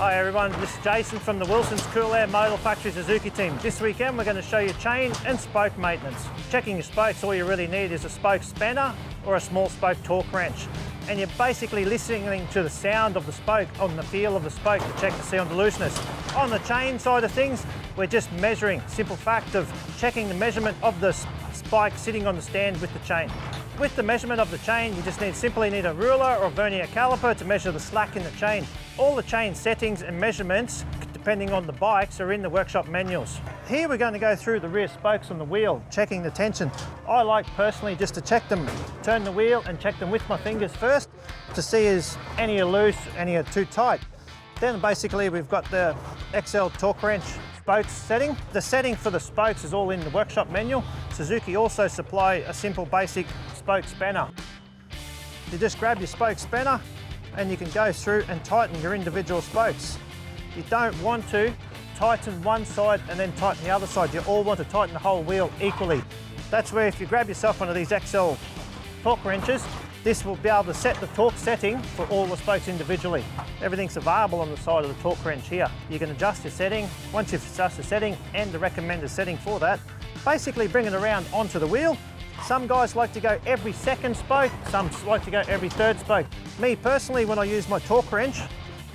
Hi everyone, this is Jason from the Wilson's Cool Air Motor Factory Suzuki team. This weekend we're going to show you chain and spoke maintenance. Checking your spokes, all you really need is a spoke spanner or a small spoke torque wrench. And you're basically listening to the sound of the spoke, on the feel of the spoke to check the cylinder looseness. On the chain side of things, we're just measuring, simple fact of checking the measurement of the spike sitting on the stand with the chain. With the measurement of the chain, you just simply need a ruler or vernier caliper to measure the slack in the chain. All the chain settings and measurements, depending on the bikes, are in the workshop manuals. Here we're going to go through the rear spokes on the wheel, checking the tension. I like personally just to check them, turn the wheel and check them with my fingers first to see is any are loose, any are too tight. Then basically we've got the XL torque wrench spokes setting. The setting for the spokes is all in the workshop manual. Suzuki also supply a simple basic spoke spanner. You just grab your spoke spanner and you can go through and tighten your individual spokes. You don't want to tighten one side and then tighten the other side. You all want to tighten the whole wheel equally. That's where if you grab yourself one of these XL torque wrenches, this will be able to set the torque setting for all the spokes individually. Everything's available on the side of the torque wrench here. You can adjust your setting. Once you've adjusted the setting and the recommended setting for that, basically bring it around onto the wheel. Some guys like to go every second spoke, some like to go every third spoke. Me personally, when I use my torque wrench,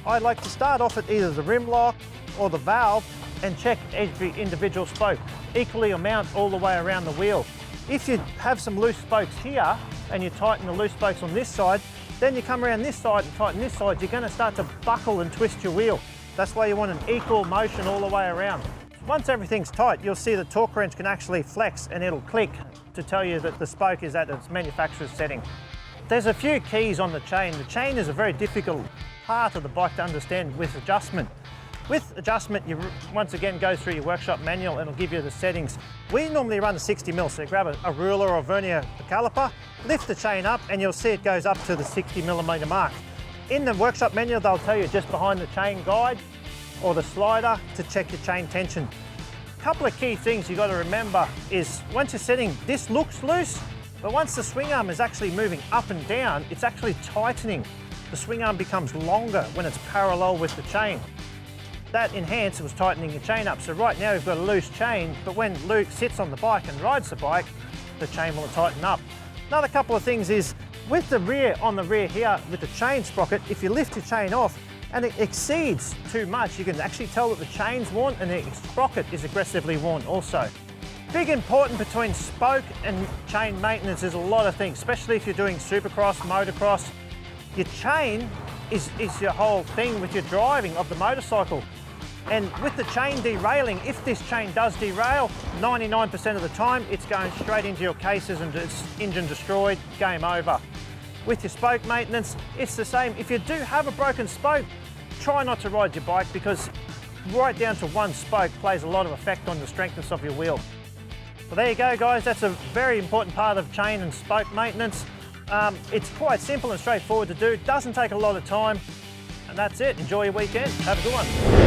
I like to start off at either the rim lock or the valve and check every individual spoke, equally amount all the way around the wheel. If you have some loose spokes here and you tighten the loose spokes on this side, then you come around this side and tighten this side, you're going to start to buckle and twist your wheel. That's why you want an equal motion all the way around. Once everything's tight, you'll see the torque wrench can actually flex and it'll click to tell you that the spoke is at its manufacturer's setting. There's a few keys on the chain. The chain is a very difficult part of the bike to understand with adjustment. With adjustment, you once again go through your workshop manual and it'll give you the settings. We normally run the 60mm, so you grab a ruler or vernier caliper, lift the chain up and you'll see it goes up to the 60mm mark. In the workshop manual, they'll tell you just behind the chain guide or the slider to check your chain tension. A couple of key things you've got to remember is once you're setting, this looks loose, but once the swing arm is actually moving up and down, it's actually tightening. The swing arm becomes longer when it's parallel with the chain. That enhancer was tightening your chain up. So right now we've got a loose chain, but when Luke sits on the bike and rides the bike, the chain will tighten up. Another couple of things is with the rear, on the rear here, with the chain sprocket, if you lift your chain off and it exceeds too much, you can actually tell that the chain's worn and the sprocket is aggressively worn also. Big important between spoke and chain maintenance is a lot of things, especially if you're doing supercross, motocross. Your chain is your whole thing with your driving of the motorcycle. And with the chain derailing, if this chain does derail, 99% of the time, it's going straight into your cases and it's engine destroyed, game over. With your spoke maintenance, it's the same. If you do have a broken spoke, try not to ride your bike because right down to one spoke plays a lot of effect on the strengthness of your wheel. Well, there you go, guys. That's a very important part of chain and spoke maintenance. It's quite simple and straightforward to do. It doesn't take a lot of time. And that's it. Enjoy your weekend. Have a good one.